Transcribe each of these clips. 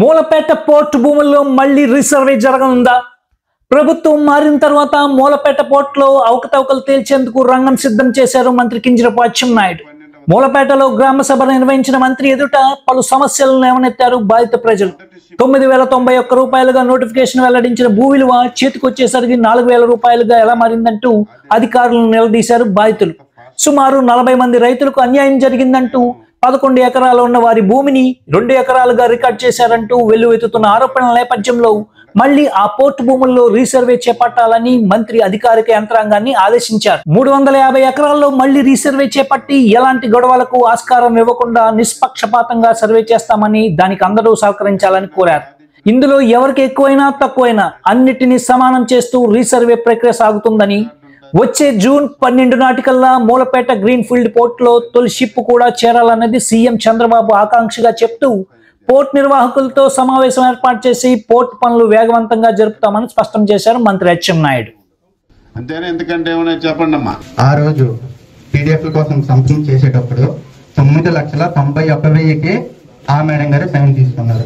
Mulapeta port భూముల్లో మళ్లీ resurvey జరగనుందా? ప్రభుత్వం మారిన తర్వాత మూలపేట పోర్టులో అవకతవకలు తేల్చేందుకు రంగం సిద్ధం చేశారు మంత్రి కింజరాపు అచ్చెన్నాయుడు. మూలపేటలో గ్రామ సభ నిర్వహించిన మంత్రి ఎదుట పలు సమస్యలను లేవనెత్తారు బాధిత ప్రజలు. 9,091 రూపాయలుగా నోటిఫికేషన్ వెల్లడించిన భూ విలువ చేతికొచ్చేసరికి 4,000 రూపాయలుగా ఎలా మారిందంటూ అధికారులను నిలదీశారు బాధితులు. సుమారు 40 మంది రైతులకు అన్యాయం జరిగిందంటూ 11 ఎకరాలు ఉన్న వారి భూమిని 2 ఎకరాలుగా రికార్డ్ చేశారంటూ వెల్లువెత్తుతున్న ఆరోపణల నేపథ్యంలో మళ్లీ ఆ పోర్టు భూముల్లో రీసర్వే చేపట్టాలని మంత్రి అధికారిక యంత్రాంగాన్ని ఆదేశించారు. 350 ఎకరాల్లో మళ్లీ రీసర్వే చేపట్టి ఎలాంటి గొడవలకు ఆస్కారం ఇవ్వకుండా నిష్పక్షపాతంగా సర్వే చేస్తామని, దానికి అందరూ సహకరించాలని కోరారు. ఇందులో ఎవరికి ఎక్కువైనా తక్కువైనా అన్నిటినీ సమానం చేస్తూ రీసర్వే ప్రక్రియ సాగుతుందని, వచ్చే జూన్ 12 నాటికల్లా మూలపేట గ్రీన్ ఫీల్డ్ పోర్టులో తొలి షిప్ కూడా చేరాలన్నది సీఎం చంద్రబాబు ఆకాంక్షగా చెప్తూ పోర్టు నిర్వాహకులతో సమావేశం ఏర్పాటు చేసి పోర్టు పనులు వేగవంతంగా జరుపుతామని స్పష్టం చేశారు మంత్రి అచ్చెన్నాయుడు. అంతేనా? ఎందుకంటే ఏమైనా చెప్పండి అమ్మా. ఆ రోజు పీడిఎఫ్ కోసం సంథింగ్ చేసేటప్పుడు 9,91,000కి ఆ మేడం గారు సైన్ తీసుకున్నారు.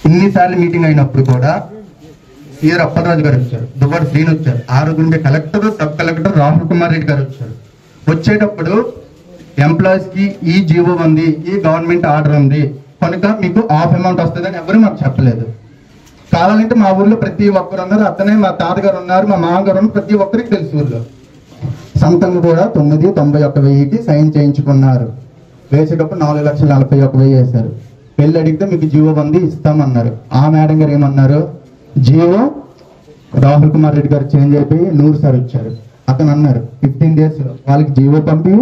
ఇన్నిసార్లు మీటింగ్ అయినప్పుడు కూడా సిఆర్ అప్పలరాజు గారు వచ్చారు, దువ్వాడ శ్రీను వచ్చారు, ఆ రోజు నుండి collector, sub collector Rahul Kumar Reddy గారు వచ్చారు. వచ్చేటప్పుడు ఎంప్లాయీస్ కి ఈ జీవో ఉంది, ఈ గవర్నమెంట్ ఆర్డర్ ఉంది కనుక మీకు ఆఫ్ అమౌంట్ వస్తుందని ఎవరు మాకు చెప్పలేదు. కావాలంటే మా ఊర్లో ప్రతి ఒక్కరు ఉన్నారు, అతనే మా తాతగారు ఉన్నారు, మా మామగారు ఉన్నారు, ప్రతి ఒక్కరికి తెలుసు. ఊర్లో సంతం కూడా 9,91,000కి సైన్ చేయించుకున్నారు. వేసేటప్పుడు 4,41,000 వేశారు. పెళ్లి అడిగితే మీకు జీవో ఉంది ఇస్తామన్నారు. ఆ మేడం గారు ఏమన్నారు, జీవో రాహుల్ కుమార్ రెడ్డి గారు చేంజ్ అయిపోయి 100 సార్ వచ్చారు. అతను అన్నారు 15 days వాళ్ళకి జీవో పంపి,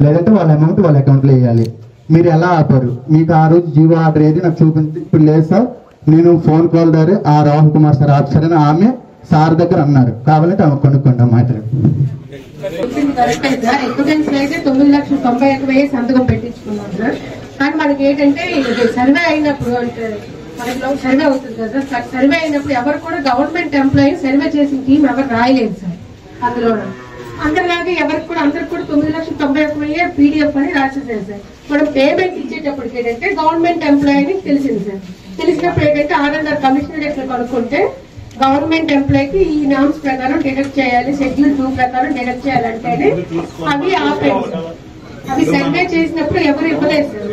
లేదంటే వాళ్ళ అమౌంట్ వాళ్ళ అకౌంట్లో వేయాలి. మీరు ఎలా ఆపారు? మీకు ఆ రోజు జీవో ఆర్డర్ ఏది నాకు చూపించి, ఇప్పుడు లేదు సార్, నేను ఫోన్ కాల్ ద్వారా ఆ రాహుల్ కుమార్ సార్ ఆఫీసర్ అని ఆమె సార్ దగ్గర అన్నారు. కావాలంటే ఆమె కొనుక్కోండి మాట్లాడు. అయితే 9,91,000 సంతకం పెట్టించుకున్నాం సార్. కానీ మనకి ఏంటంటే సర్వే అయినప్పుడు అంటే మనకి సర్వే అవుతుంది కదా సార్. సర్వే అయినప్పుడు ఎవరు కూడా గవర్నమెంట్ ఎంప్లాయీ సర్వే చేసిన టీం ఎవరు రాయలేదు సార్. అందులో అందరిలాగే ఎవరికి కూడా అందరికి కూడా 9,91,000 పీడిఎఫ్ అని రాసేసారు సార్. మనం పేమెంట్ ఇచ్చేటప్పటికి ఏంటంటే గవర్నమెంట్ ఎంప్లాయీ అని తెలిసింది సార్. తెలిసినప్పుడు ఏంటంటే R&R కమిషనర్ ఎట్లా కనుక్కుంటే గవర్నమెంట్ ఎంప్లాయీకి ఈ నామ్స్ ప్రకారం డిడక్ట్ చేయాలి, షెడ్యూల్ 2 ప్రకారం డిడక్ట్ చేయాలంటేనే అవి ఆపేది సార్. అవి సర్వే చేసినప్పుడు ఎవరు ఇవ్వలేదు సార్.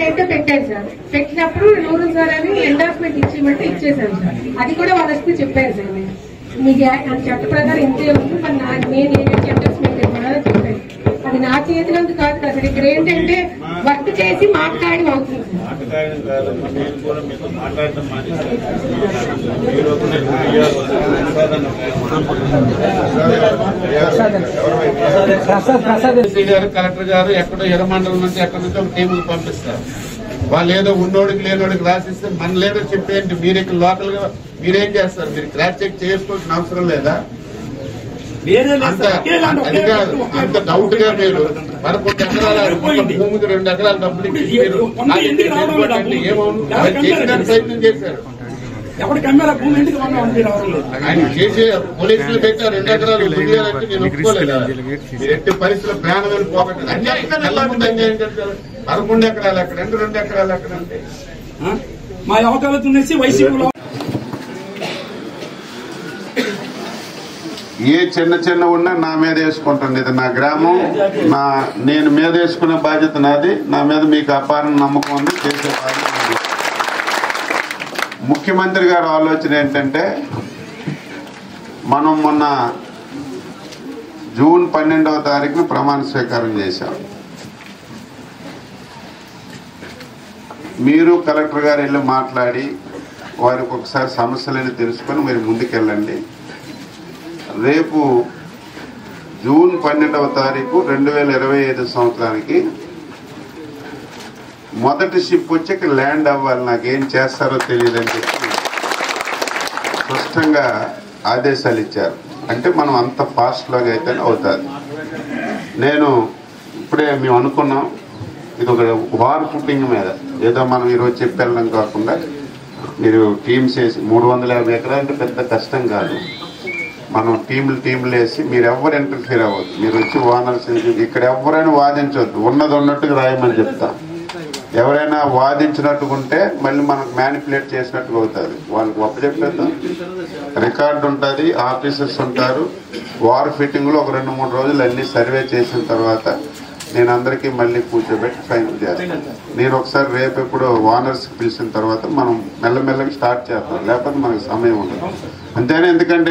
అయితే పెట్టారు సార్. పెట్టినప్పుడు 100 సార్ అని ఎండార్స్మెంట్ ఇచ్చేయమంటే ఇచ్చేసాను సార్. అది కూడా వాళ్ళకి చెప్పారు సార్. మీకు చట్ట ప్రకారం ఇంతే ఉంది, మరి నేను ఏంటంటే ఎండార్స్మెంట్ ఇవ్వాలని చెప్పాను. అది నా చేతిలోంది కాదు కదా. ఇక్కడ ఏంటంటే వర్క్ చేసి మాట్లాడి అవుతుంది కలెక్టర్ గారు ఎక్కడో ఎర్రమండలం నుంచి ఎక్కడి నుంచి ఒక టీములు పంపిస్తారు. వాళ్ళు ఏదో ఉన్నోడికి లేనోడికి రాసిస్తే మన లేదో చెప్పేయండి. మీరు ఇక్కడ లోకల్ గా మీరేం చేస్తారు? మీరు క్రాస్ చెక్ చేసుకోవాల్సిన అవసరం లేదా? అది కాదు, అంత డౌట్ గా మీరు 11 ఎకరాల భూమికి 2 ఎకరాల డబ్బులు ఏమవును ప్రయత్నం చేశారు. ఆయన చేసే పోలీసులు పెట్టి 2 ఎకరాలు దుడియాలంటే నేను ఒప్పుకోలేదు. మీరు ఎట్టి పరిస్థితుల్లో ప్రాణం వెళ్ళిపోకండి. అన్యాయం ముందు అన్యాయం చేస్తారు. 11 ఎకరాలు ఎక్కడ అంటే 2 ఎకరాలు ఎక్కడ అంటే మా అవకాశం ఏ చిన్న ఉన్నా నా మీద వేసుకుంటుంది. ఇది నా గ్రామం, నేను మీద వేసుకునే బాధ్యత నాది. నా మీద మీకు అపారం నమ్మకం ఉంది, చేసే బాధ్యత ఉంది. ముఖ్యమంత్రి గారి ఆలోచన ఏంటంటే, మనం మొన్న జూన్ 12వ తారీఖున ప్రమాణ స్వీకారం చేశాం. మీరు కలెక్టర్ గారు వెళ్ళి మాట్లాడి వారికి ఒకసారి సమస్యలని తెలుసుకొని మీరు ముందుకెళ్ళండి. రేపు జూన్ 12వ తారీఖు 2025 సంవత్సరానికి మొదటి షిప్ వచ్చి ల్యాండ్ అవ్వాలి. నాకేం చేస్తారో తెలియదని చెప్పి స్పష్టంగా ఆదేశాలు ఇచ్చారు. అంటే మనం అంత ఫాస్ట్లాగా అయితేనే అవుతుంది. నేను ఇప్పుడే మేము అనుకున్నాం, ఇది ఒక వార్ ఫుటింగ్ మీద, ఏదో మనం ఈరోజు చెప్పి వెళ్ళడం కాకుండా మీరు టీమ్స్ వేసి 350 ఎకరాలు అంటే పెద్ద కష్టం కాదు. మనం టీములు వేసి మీరు ఎవరు ఇంటర్ఫీర్ అవ్వద్దు. మీరు వచ్చి ఓనర్స్ ఇక్కడ ఎవరైనా వాదించవద్దు, ఉన్నది ఉన్నట్టుగా రాయమని చెప్తాం. ఎవరైనా వాదించినట్టుకుంటే మళ్ళీ మనకు మ్యానిపులేట్ చేసినట్టుగా అవుతుంది. వాళ్ళకి ఒప్పచెప్పేద్దాం. రికార్డు ఉంటుంది, ఆఫీసర్స్ ఉంటారు. వార్ ఫిట్టింగ్లో ఒక 2-3 రోజులు అన్ని సర్వే చేసిన తర్వాత నేను అందరికీ మళ్ళీ కూర్చోబెట్టి ఫైనల్ చేస్తాను. నేను ఒకసారి రేపు ఎప్పుడు ఓనర్స్కి పిలిచిన తర్వాత మనం మెల్లమెల్లగా స్టార్ట్ చేస్తాం, లేకపోతే మనకు సమయం ఉండదు. అంతేనా? ఎందుకంటే